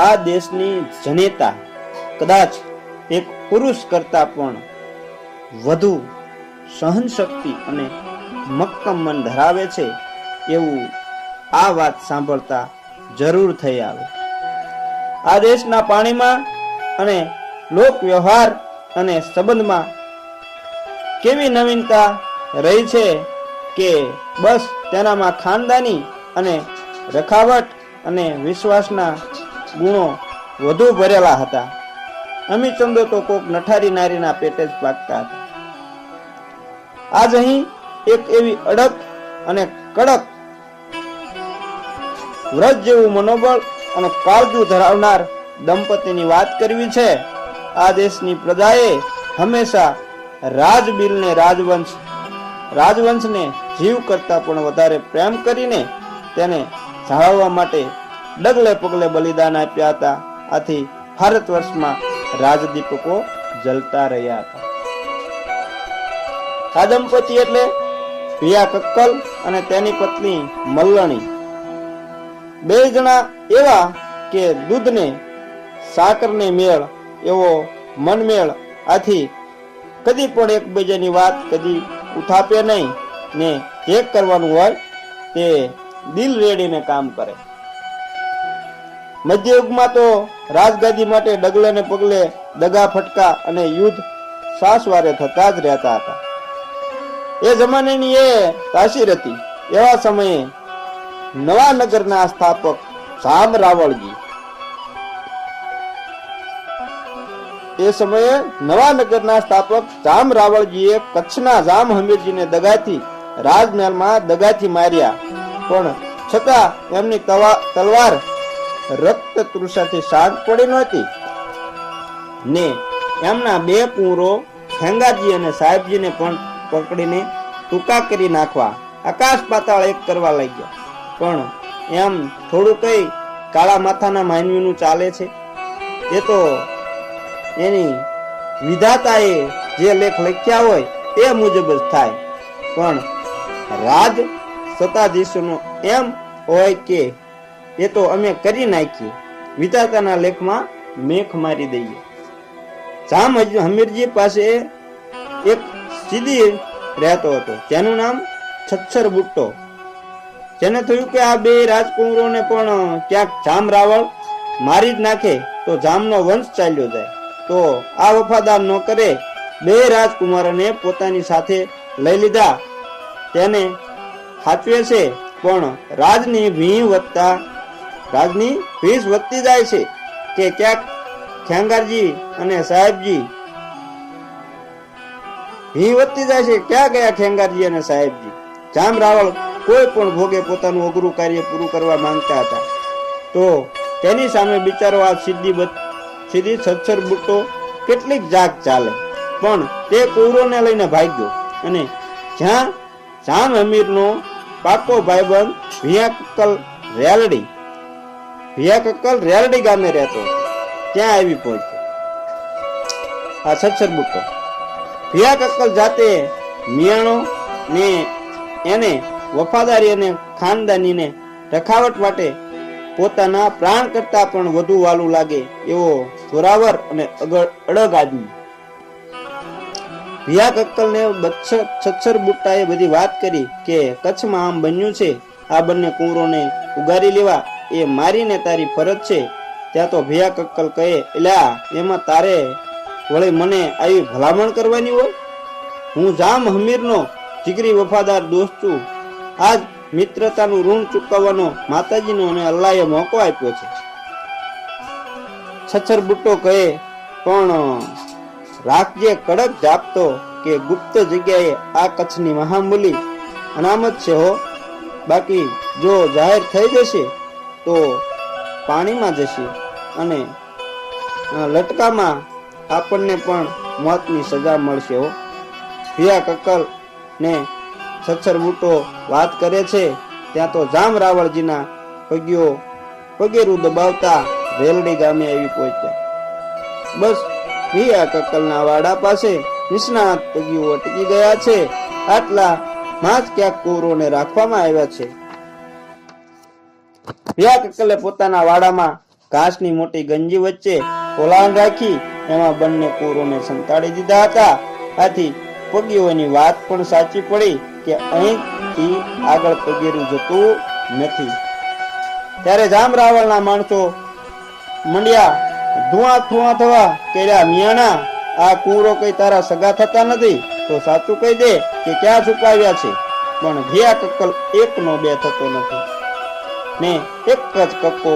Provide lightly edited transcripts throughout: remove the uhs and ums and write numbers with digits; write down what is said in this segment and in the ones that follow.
આ દેશની જનેતા કદાચ એક પુરુષ કરતા પણ વધુ સહનશક્તિ અને મક્કમ મન ધરાવે છે એવું આ વાત સાંભળતા જરૂર થઈ આવે. આ દેશના પાણીમાં અને લોક વ્યવહાર અને સંબંધમાં કેવી નવીનતા રહી છે કે બસ તેનામાં ખાનદાની અને રખાવટ અને વિશ્વાસના ગુણો વધુ ભરેલા હતા. અમીચંદો તો કોક નઠારી નારીના પેટે જ પાકતા હતા. આજ અહીં એક એવી અડગ અને કડક વ્રત જેવું મનોબળ અને કાળજુ ધરાવનાર દંપતીની વાત કરવી છે. આ દેશની પ્રજાએ હંમેશા રાજબીલને રાજવંશને જીવ કરતા પણ વધારે પ્રેમ કરીને તેને જાળવવા માટે ડગલે પગલે બલિદાન આપ્યા હતા. આથી ભારત વર્ષમાં રાજદીપકો જલતા રહ્યા હતા. આ દંપતી એટલે પિયા કક્કલ અને તેની પત્ની મલ્લણી. બે જણા એવા કે દૂધને સાકરને મેળ એવો મનમેળ. આથી કદી પણ એકબીજાની વાત કદી ઉઠાપે નહીં ને જે કરવાનું હોય તે દિલ રેડીને કામ કરે. મધ્યયુગમાં તો રાજગાદી માટે ડગલે ને પગલે દગા ફટકા અને યુદ્ધ સાસવારે થતા જ રહેતા હતા. એ જમાનાની એ તાસીર હતી. એવા સમયે નવાનગરના સ્થાપક જામ રાવળજી કચ્છના જામ હમીરજીને દગાથી રાજમહેલમાં દગાથી માર્યા. પણ છતાં એમની તલવાર રક્ત તૃષાથી શાંત પડી નહોતી ને એમના બે પૂરો ખેંગારજી અને સાહેબજીને પણ પકડીને ટૂંકા કરી નાખવા આકાશ પાતાળ એક કરવા લાગ્યા. પણ એમ થોડું કઈ કાળા માથાના માનવીનું ચાલે છે. એ તો એની વિધાતાએ જે લેખ લખ્યા હોય તે મુજબ જ થાય. પણ રાજ સત્તાધીશોનો એમ હોય કે એ તો અમે કરી નાખીએ, વિધાતાના લેખમાં મેખ મારી દઈએ. જામ હમીરજી પાસે એક સીધી રહેતો હતો જેનું નામ છચ્છર બુટ્ટો. જેને થયું કે આ બે રાજકુંવરોને પણ ક્યાંક જામ રાવળ મારી જ નાખે તો જામનો વંશ ચાલ્યો જાય. તો આ વફાદાર ન કરે બે રાજકુમારોને પોતાની સાથે લઈ લીધા. તેને સાચવે છે પણ રાજની ભીષ વધતી જાય છે કે ક્યાંક ખેંગારજી અને સાહેબજી ભી વધતી જાય છે. ક્યાં ગયા ખેંગારજી અને સાહેબજી? જામ રાવળ કોઈ પણ ભોગે પોતાનું અઘરું કાર્ય પૂરું કરવા માંગતા હતા. તો તેની સામે બિચારો આ સીધી છચ્છર બુટ્ટો કેટલીક જાગ ચાલે. પણ તે કૌરવને લઈને ભાગ્યો અને જ્યાં જામ હમીરનો પાકો ભાઈબંધ ભિયા કક્કલ રેલડી ગામે રહેતો ત્યાં આવી પહોંચ્યો આ છચ્છર બુટ્ટો. ભિયા કક્કલ જાતે મિયાણો ને એને વફાદારી અને ખાનદાનીને રખાવટ માટે પોતાના પ્રાણ કરતા પણ વધુ વાલું લાગે એવો જોરાવર અને અડગ આદમી. ભિયા કક્કલને છચ્છર બુટ્ટાએ બધી વાત કરી કે કચ્છમાં આમ બન્યું છે, આ બંને કુંવરોને ઉગારી લેવા એ મારીને તારી ફરજ છે. ત્યાં તો ભિયા કક્કલ કહે, એલા એમાં તારે વળી મને આવી ભલામણ કરવાની હોય? હું જામ હમીરનો જીગરી વફાદાર દોસ્ત છું. આજ મિત્રતાનું ઋણ ચૂકવવાનો માતાજીનો અને અલ્લાહે મોકો આપ્યો છે. છચ્છર બુટ્ટો કહે, પણ રાખજે કડક જાપતો કે ગુપ્ત જગ્યાએ આ કચ્છની મહામૂલી અનામત છે હો. બાકી જો જાહેર થઈ જશે તો પાણીમાં જશે અને લટકામાં આપણને પણ મોતની સજા મળશે હો. ભિયા કક્કલ ને છચ્છર બુટ્ટો વાત કરે છે ત્યાં તો જામ રાવળજીના પગેરું દબાવતા રેલડી ગામે આવી પહોંચ્યા. બસ ભિયા કક્કલના વાડા પાસે નિષ્ણાત પગીઓ અટકી ગયા છે. આટલા માં જ ક્યાંક કૌરવોને રાખવામાં આવ્યા છે. ભિયા કક્કલે પોતાના વાડામાં ઘાસની મોટી ગંજી વચ્ચે ઓલાણ રાખી એમાં બંને કુંવરોને સંતાડી દીધા હતા. આથી પગીઓની વાત પણ સાચી પડી કે અહીંથી આગળ પગેરું જતું નથી. ત્યારે જામ રાવળના માણસો મંડ્યા ધુઆ થવા કર્યા, મિયાણા આ કુંવરો કઈ તારા સગા થતા નથી તો સાચું કહી દે કે ક્યાં છુપાવ્યા છે. પણ ભિયા કક્કલ એકનો બે થતો નથી ને એક જ કક્કો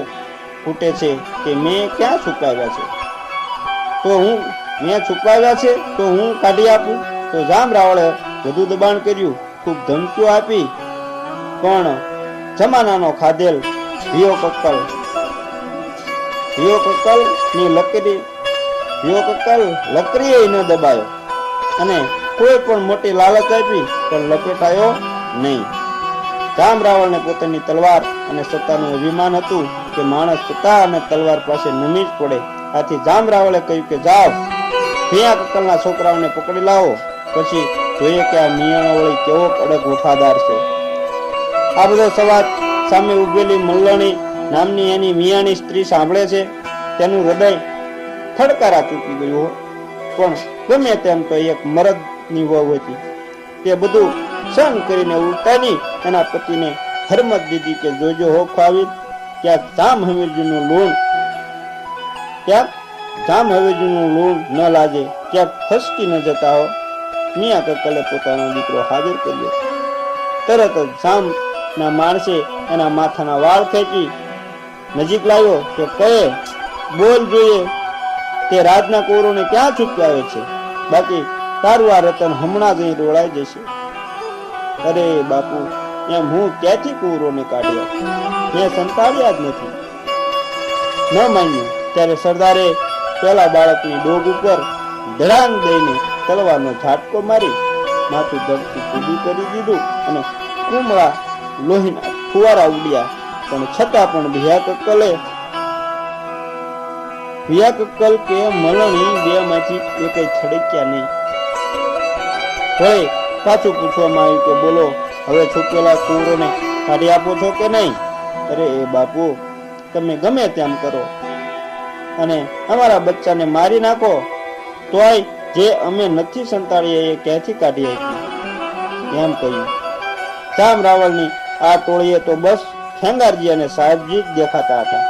ફૂટે છે કે મેં ક્યાં છુપાવ્યા છે, તો મેં છુપાવ્યા છે તો હું કાઢી આપું. તો જામ રાવળે વધુ દબાણ કર્યું, ખૂબ ધમકીઓ આપી, પણ જમાનાનો ખાધેલ ભિયો કક્કલ લકડીએ ન દબાયો અને કોઈ પણ મોટી લાલચ આપી પણ લપેટાયો નહીં. જામ રાવળને પોતાની તલવાર અને સત્તાનું અભિમાન હતું કે માણસ સત્તા અને તલવાર પાસે નમી જ પડે. આથી જામ રાવળે કહ્યું કે જાઓ, ભિયા કક્કલના છોકરાઓને પકડી લાવો, પછી જોઈએ કે આ મિયાણો વળી કેવો અડગ વફાદાર છે. આ બધો સવાલ સામે ઉભેલી મલ્લણી નામની એની મિયાણી સ્ત્રી સાંભળે છે. તેનું હૃદય ખડકારા ચૂકી ગયું, પણ ગમે તેમ તો એક મરદની વહુ હતી. તે બધું સહન કરીને ઉલટાની એના પતિને હરમત દીધી કે જોજો હો ખાવી ક્યાંક જામ હવેલીનું લૂણ ન લાજે, ક્યાંક ફસકી ન જતા હો. મિયા કક્કલે પોતાનો દીકરો હાજર કર્યો. તરત જ જામના માણસે એના માથાના વાળ ખેંચી નજીક લાવ્યો કે કહે, બોલ જોઈએ તે રાજના કુંવરોને ક્યાં છુપાવે છે, બાકી તારું આ રતન હમણાં જ અહીં રોળાઈ જશે. અરે બાપુ, એમ હું ક્યાંથી કુંવરોને કાઢ્યા, મેં સંતાડ્યા જ નથી. ન માન્યું ત્યારે સરદારે પેલા બાળકની ડોગ ઉપર ધડાંગ દઈને તલવારનો ઝાટકો મારી માથું ધરતી કૂદી કરી દીધું અને કુમળા લોહીના ફુવારા ઉડ્યા. પણ છતાં પણ ભિયા કક્કલ કે મલણી બે માંથી એકે છડક્યા નહીં. હવે પાછું પૂછવામાં આવ્યું કે બોલો, હવે છુપેલા કુંવરોને કાઢી આપો છો કે નહીં? અરે એ બાપુ, તમે ગમે તેમ કરો અને અમારા બચ્ચાને મારી નાખો તોય જે અમે નથી સંતાડીએ એ ક્યાંથી કાઢી આપી એમ કહ્યું. જામ રાવળની આ ટોળીએ તો બસ ખેંગારજી અને સાહેબજી જ દેખાતા હતા.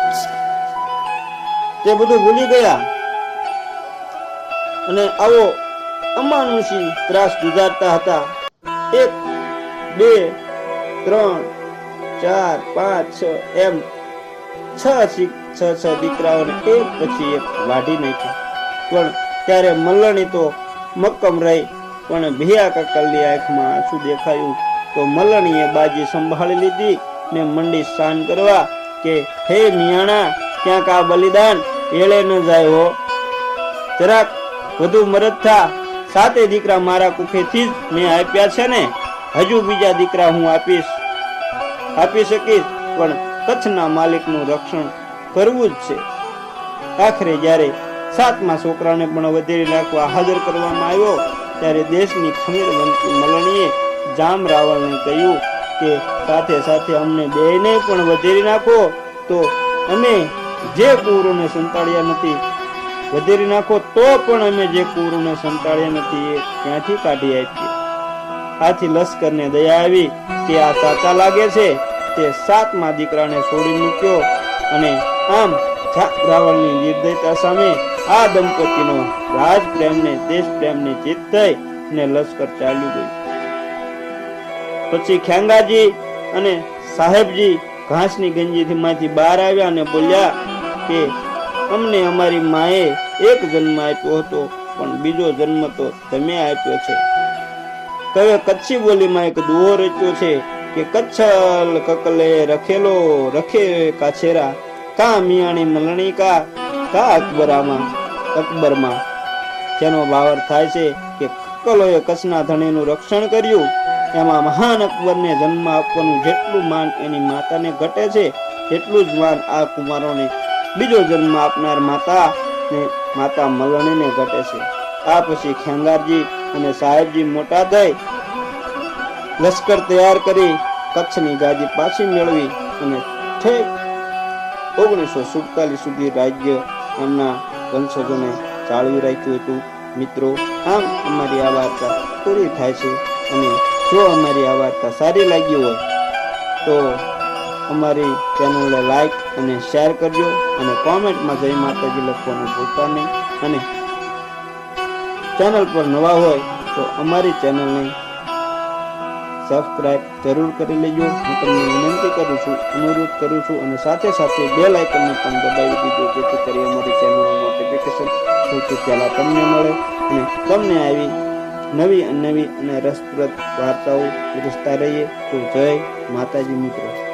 તે બધું ભૂલી ગયા અને આવો અમાનુષી ત્રાસ ગુજારતા હતા. 1 2 3 4 5 6 એમ 6 દીકરાઓને એક પછી એક વાઢી નાખ્યા. પણ ત્યારે મલ્લણી તો મક્કમ રહી, પણ ભિયા કક્કલની આંખમાં આંસુ દેખાયું તો મલ્લણીએ બાજી સંભાળી લીધી ને મંડી શાન કરવા કે હે મિયાણા, ક્યાંક આ બલિદાન એળે ન જાય હો, જરાક વધુ મરદ થા. 7 દીકરા મારા કુખેથી જ મેં આપ્યા છે ને, હજુ બીજા દીકરા હું આપી શકીશ, પણ કચ્છના માલિકનું રક્ષણ કરવું જ છે. આખરે જ્યારે 7મા છોકરાને પણ વધેરી નાખવા હાજર કરવામાં આવ્યો ત્યારે દેશની ખમીર બનતી મલણીએ જામ રાવળને કહ્યું કે સાથે સાથે અમને બેયને પણ વધેરી નાખો તો અમે જે કુંવરોને સંતાડ્યા નથી, વધેરી નાખો તો પણ અમે જે કુંવરોને સંતાડ્યા નથી એ ક્યાંથી કાઢી આપીએ. આથી લશ્કરને દયા આવી કે આ સાચા લાગે છે. તે 7મા દીકરાને છોડી મૂક્યો અને આમ રાવણની નિર્દયતા સામે આ દંપતીનો રાજ પ્રેમને દેશ પ્રેમને જીત થઈ ને લશ્કર ચાલ્યું ગયું. પછી ખેંગાજી અને સાહેબજી ઘાસની ગંજીમાંથી બહાર આવ્યા અને બોલ્યા કે અમને અમારી માએ એક જન્મ આપ્યો હતો, પણ બીજો જન્મ તો તમે આપ્યો છે. કવે કચ્છી બોલીમાં એક દુહો રચ્યો છે કે કચ્છલ કકલે રખેલો રખે કાછેરા, કા મિયાણી મલણી કા અકબરમાં, જેનો ભાવ થાય છે કે કક્કલોએ કચ્છના ધણીનું રક્ષણ કર્યું. એમાં મહાન અકબરને જન્મ આપવાનું જેટલું માન એની માતાને ઘટે છે, એટલું જ માન આ કુમારોને બીજો જન્મ આપનાર માતા મલણીને ઘટે છે. આ પછી ખેંગારજી અને સાહેબજી મોટા થઈ લશ્કર તૈયાર કરી કચ્છની ગાદી પાછી મેળવી અને ઠેક 1947 સુધી રાજ્ય એમના વંશજોને જાળવી રાખ્યું હતું. મિત્રો, આમ અમારી આ વાર્તા પૂરી થાય છે. અને જો અમારી આ વાર્તા સારી લાગી હોય તો અમારી ચેનલને લાઈક અને શેર કરજો અને કોમેન્ટમાં જય માતાજી લખવાનું ભૂલતા નહીં. અને ચેનલ પર નવા હોય તો અમારી ચેનલને સબસ્ક્રાઇબ જરૂર કરી લેજો. હું તમને વિનંતી કરું છું, અનુરોધ કરું છું અને સાથે સાથે બેલ આઇકનને પણ દબાવી દીધો, જેથી કરી અમારી ચેનલનું નોટિફિકેશન સૌથી પહેલા તમને મળે અને તમને આવી નવી અને રસપ્રદ વાર્તાઓ પૂછતા રહીએ. તો જય માતાજી મિત્રો.